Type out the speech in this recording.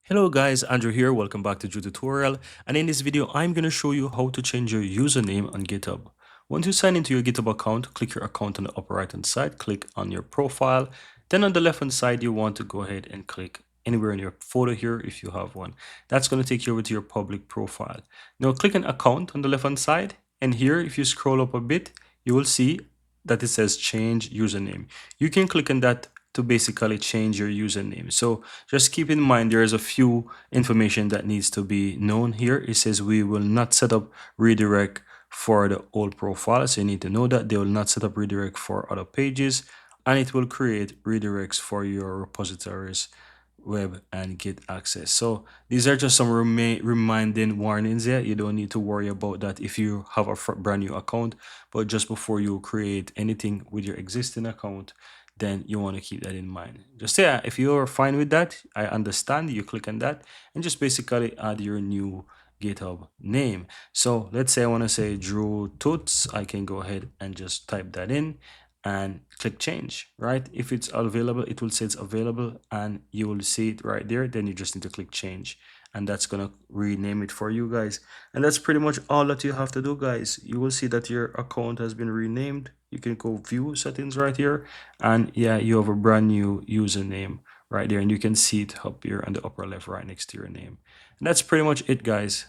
Hello guys, Andrew here. Welcome back to Drew Tutorial. And in this video, I'm going to show you how to change your username on GitHub. Once you sign into your GitHub account, click your account on the upper right hand side, click on your profile. Then on the left hand side, you want to go ahead and click anywhere in your photo here if you have one. That's going to take you over to your public profile. Now click on account on the left hand side. And here, if you scroll up a bit, you will see that it says change username. You can click on that to basically change your username. So just keep in mind there's a few information that needs to be known here. It says we will not set up redirect for the old profile. So you need to know that they will not set up redirect for other pages, and it will create redirects for your repositories, web, and Git access. So these are just some reminding warnings here. You don't need to worry about that if you have a brand new account, but just before you create anything with your existing account, then you want to keep that in mind. Just yeah, if you're fine with that, I understand. You click on that and just basically add your new GitHub name. So let's say I want to say Drew Toots. I can go ahead and just type that in and click change, right? If it's available, it will say it's available and you will see it right there. Then you just need to click change, and that's gonna rename it for you guys. And that's pretty much all that you have to do, guys. You will see that your account has been renamed. You can go view settings right here, and yeah, you have a brand new username right there, and you can see it up here on the upper left right next to your name. And that's pretty much it, guys.